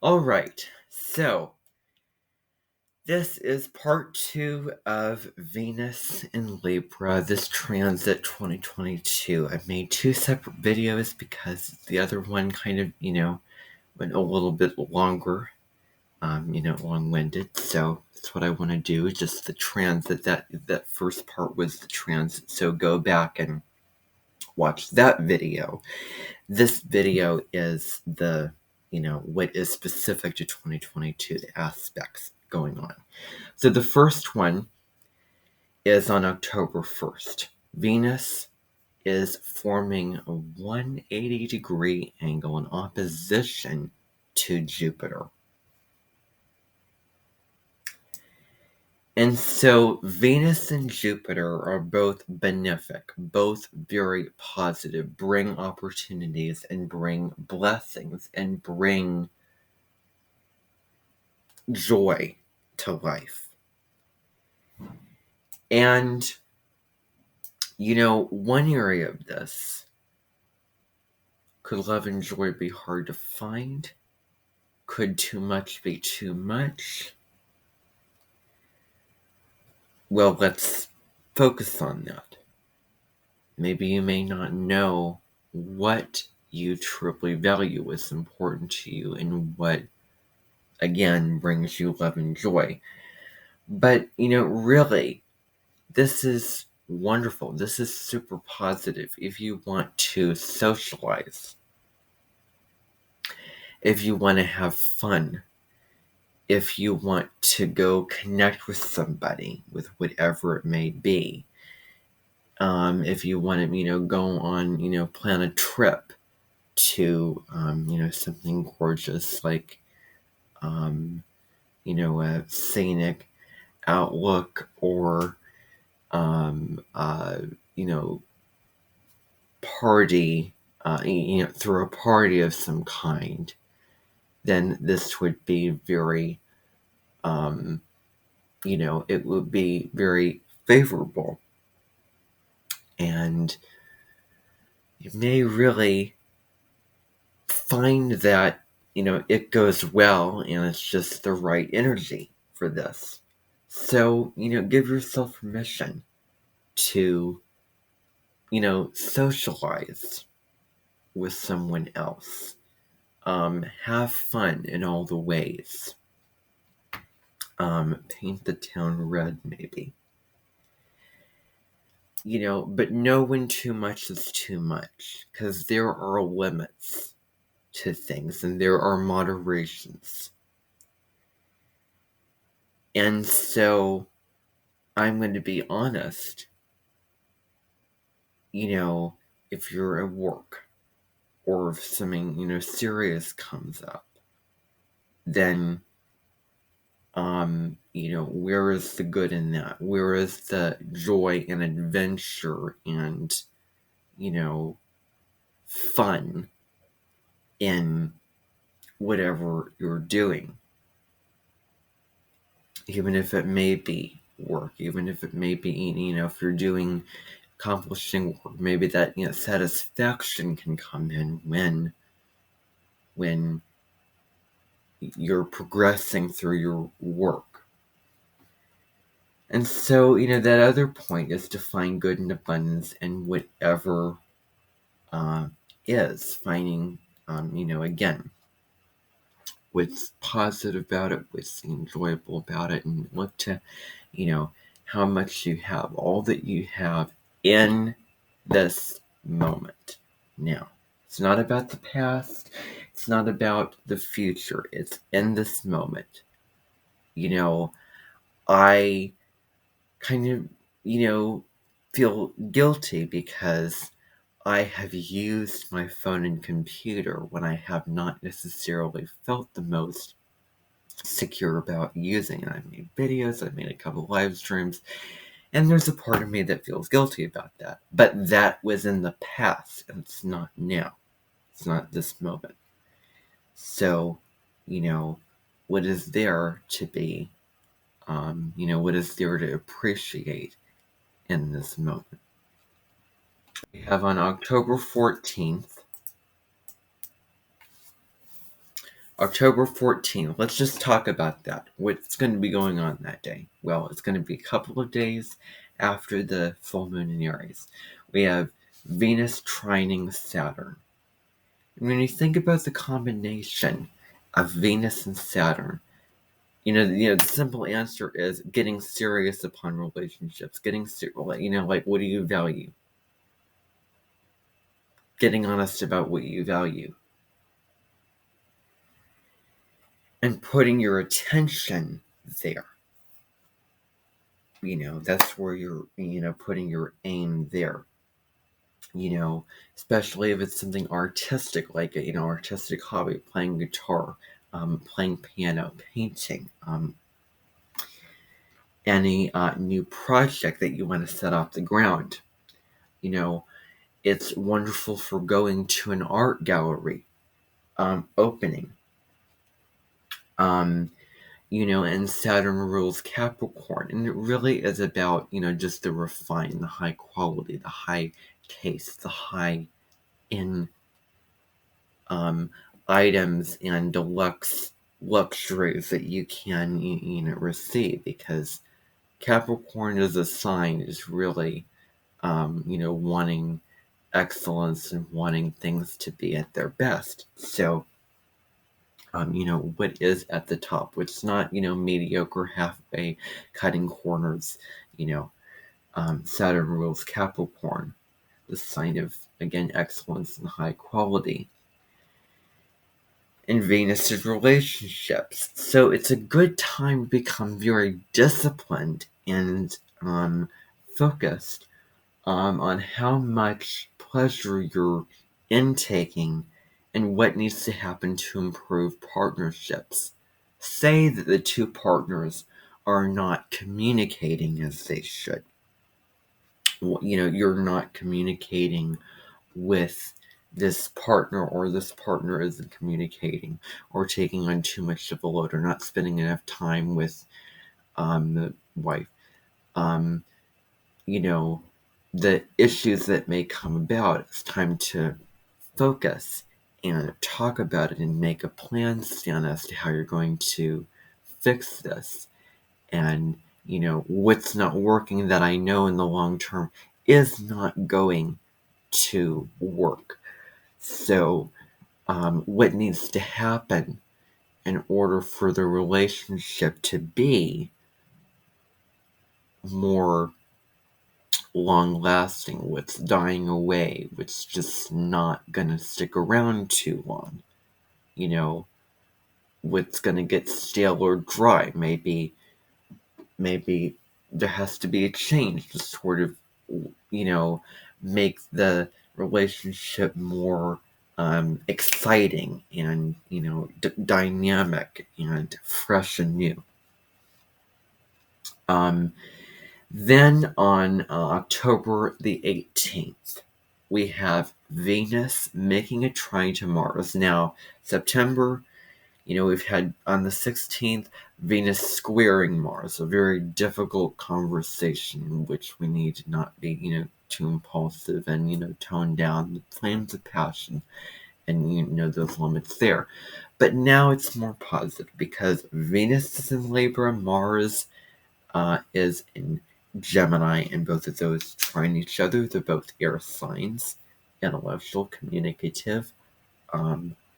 All right, so this is part 2 of Venus in Libra, this transit 2022. I made 2 separate videos because the other one kind of, went a little bit longer, long-winded. So that's what I want to do, just the transit. That first part was the transit. So go back and watch that video. This video is the, what is specific to 2022, the aspects going on. So the first one is on October 1st. Venus is forming a 180-degree angle in opposition to Jupiter. And so Venus and Jupiter are both benefic, both very positive, bring opportunities and bring blessings and bring joy to life. And, one area of this, could love and joy be hard to find? Could too much be too much? Well, let's focus on that. Maybe you may not know what you truly value is important to you and what, again, brings you love and joy. But, really, this is wonderful. This is super positive if you want to socialize, if you want to have fun, if you want to go connect with somebody, with whatever it may be. If you want to, go on, plan a trip to, something gorgeous like, a scenic outlook or, party, through a party of some kind, then this would be very, it would be very favorable. And you may really find that, it goes well and it's just the right energy for this. So, give yourself permission to, socialize with someone else. Have fun in all the ways. Paint the town red, maybe. But know when too much is too much, because there are limits to things and there are moderations. And so I'm going to be honest, if you're at work or if something, serious comes up, then, where is the good in that? Where is the joy and adventure and, fun in whatever you're doing? Even if it may be work, even if it may be, if you're doing accomplishing work, maybe that, satisfaction can come in when you're progressing through your work. And so, that other point is to find good and abundance in whatever is finding, again, what's positive about it, what's enjoyable about it, and look to, how much you have, all that you have in this moment. Now, it's not about the past, it's not about the future, it's in this moment. I kind of, feel guilty because I have used my phone and computer when I have not necessarily felt the most secure about using it. I've made videos, I've made a couple live streams, and there's a part of me that feels guilty about that. But that was in the past, and it's not now. It's not this moment. So, what is there to be, what is there to appreciate in this moment? We have on October 14th, October 14th, let's just talk about that. What's going to be going on that day? Well, it's going to be a couple of days after the full moon in Aries. We have Venus trining Saturn. And when you think about the combination of Venus and Saturn, the simple answer is getting serious upon relationships. Getting like what do you value? Getting honest about what you value. And putting your attention there. That's where you're, putting your aim there. Especially if it's something artistic, like artistic hobby, playing guitar, playing piano, painting, any new project that you want to set off the ground. It's wonderful for going to an art gallery opening. And Saturn rules Capricorn, and it really is about, just the refined, the high quality, the high taste, the high in items and deluxe luxuries that you can, receive, because Capricorn as a sign is really, wanting excellence and wanting things to be at their best. So, what is at the top, what's not, mediocre, halfway, cutting corners, Saturn rules Capricorn, the sign of, again, excellence and high quality. And Venus is relationships. So it's a good time to become very disciplined and focused on how much pleasure you're intaking and what needs to happen to improve partnerships. Say that the two partners are not communicating as they should. You're not communicating with this partner, or this partner isn't communicating, or taking on too much of a load, or not spending enough time with the wife. The issues that may come about, it's time to focus and talk about it and make a plan, Stan, as to how you're going to fix this. And, what's not working that I know in the long term is not going to work. So, what needs to happen in order for the relationship to be more long-lasting, what's dying away, what's just not going to stick around too long, what's going to get stale or dry. Maybe there has to be a change to sort of, make the relationship more exciting and, dynamic and fresh and new. Then on October the 18th, we have Venus making a trine to Mars. Now, September, we've had on the 16th, Venus squaring Mars, a very difficult conversation in which we need to not be, too impulsive and, tone down the flames of passion and, those limits there. But now it's more positive because Venus is in Libra, Mars is in Gemini, and both of those trine each other. They're both air signs, intellectual, communicative,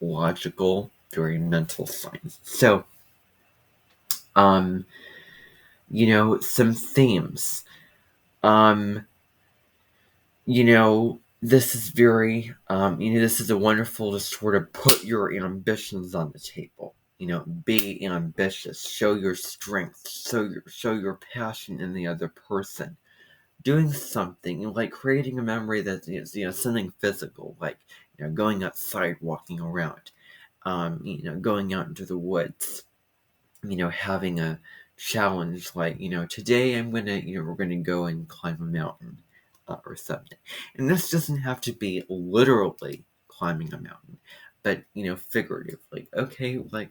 logical, very mental signs. So, some themes. This is very, this is a wonderful to sort of put your ambitions on the table. Be ambitious, show your strength, show your passion in the other person. Doing something, like creating a memory that is, something physical, like, going outside, walking around, going out into the woods, having a challenge, like, today I'm gonna, we're gonna go and climb a mountain, or something. And this doesn't have to be literally climbing a mountain, but, figuratively. Okay, like,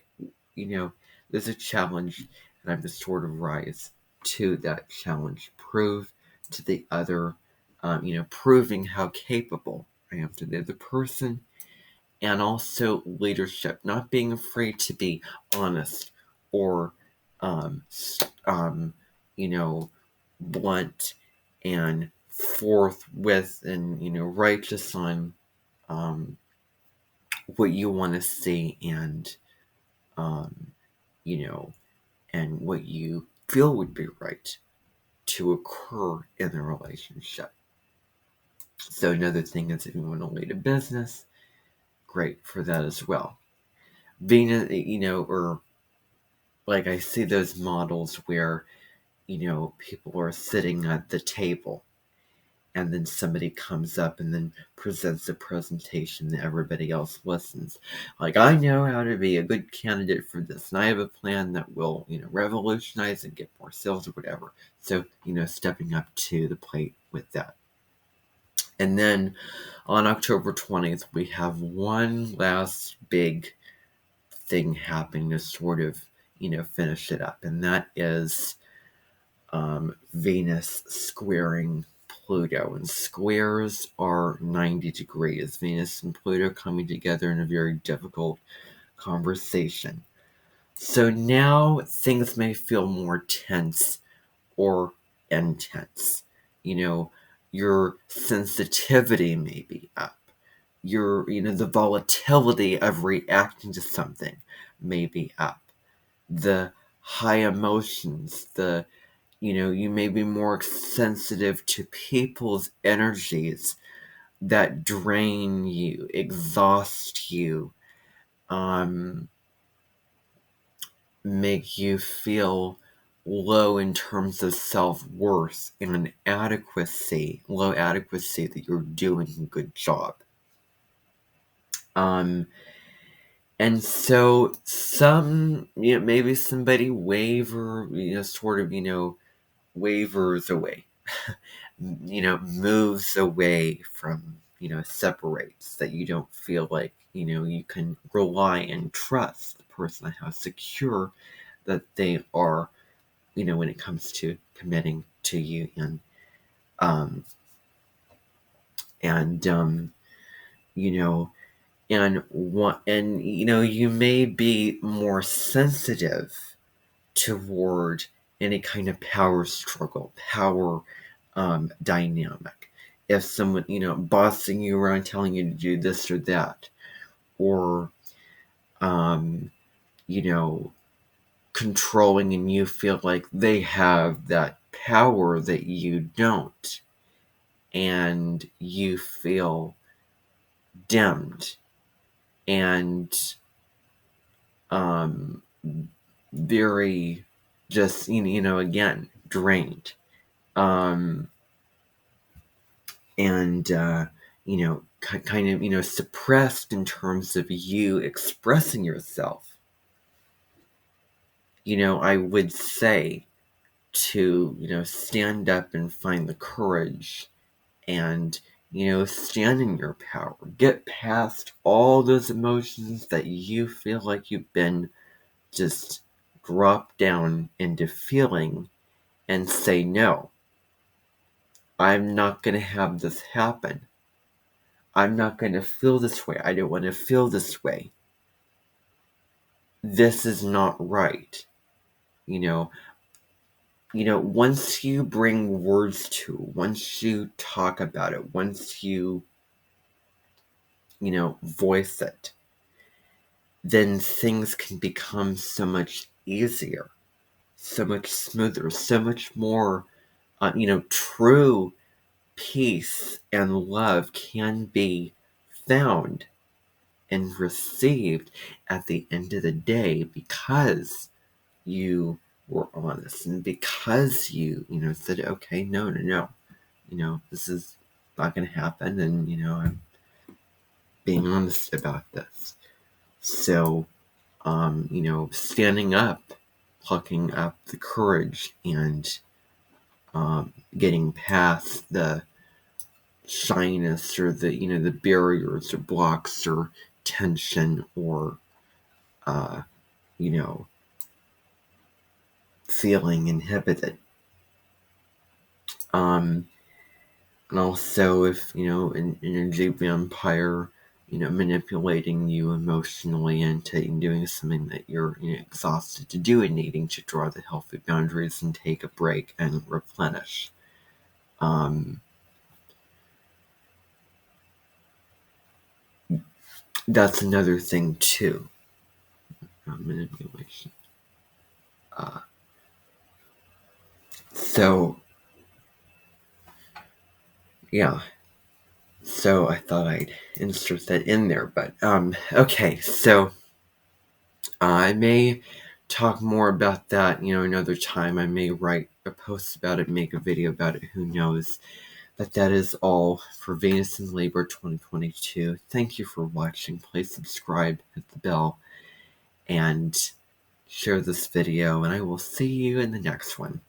there's a challenge, and I'm to sort of rise to that challenge, prove to the other, proving how capable I am to the other person, and also leadership, not being afraid to be honest or, um, you know, blunt and forthwith and, righteous on, um, what you want to see and, um, you know, and what you feel would be right to occur in the relationship. So another thing is if you want to lead a business, great for that as well. Venus, or like I see those models where, people are sitting at the table and then somebody comes up and then presents a presentation that everybody else listens. Like, I know how to be a good candidate for this, and I have a plan that will, revolutionize and get more sales or whatever. So, stepping up to the plate with that. And then on October 20th, we have one last big thing happening to sort of, finish it up. And that is Venus squaring Pluto. And squares are 90 degrees. Venus and Pluto coming together in a very difficult conversation. So now things may feel more tense or intense. Your sensitivity may be up. The volatility of reacting to something may be up. The high emotions, you may be more sensitive to people's energies that drain you, exhaust you, make you feel low in terms of self-worth and low adequacy that you're doing a good job. And so maybe somebody wavers away, moves away from, separates, that you don't feel like, you can rely and trust the person, how secure that they are, when it comes to committing to you and, and, you know, you may be more sensitive toward any kind of power struggle, power dynamic. If someone, bossing you around, telling you to do this or that, or, controlling, and you feel like they have that power that you don't, and you feel dimmed and very just, again, drained. And kind of suppressed in terms of you expressing yourself. I would say to, stand up and find the courage and, stand in your power. Get past all those emotions that you feel like you've been just dropped down into feeling, and say, no, I'm not going to have this happen. I'm not going to feel this way. I don't want to feel this way. This is not right. Once you bring words to it, once you talk about it, once you, voice it, then things can become so much easier, so much smoother, so much more, true peace and love can be found and received at the end of the day, because you were honest, and because you, said, okay, no, this is not going to happen, and, I'm being honest about this. So, standing up, plucking up the courage, and getting past the shyness, or the, the barriers or blocks or tension, or, feeling inhibited. And also, if, an energy vampire manipulating you emotionally into doing something that you're exhausted to do and needing to draw the healthy boundaries and take a break and replenish. That's another thing too. Manipulation. So, yeah. So I thought I'd insert that in there, but okay. So I may talk more about that, another time. I may write a post about it, make a video about it. Who knows? But that is all for Venus in Libra 2022. Thank you for watching. Please subscribe, hit the bell, and share this video, and I will see you in the next one.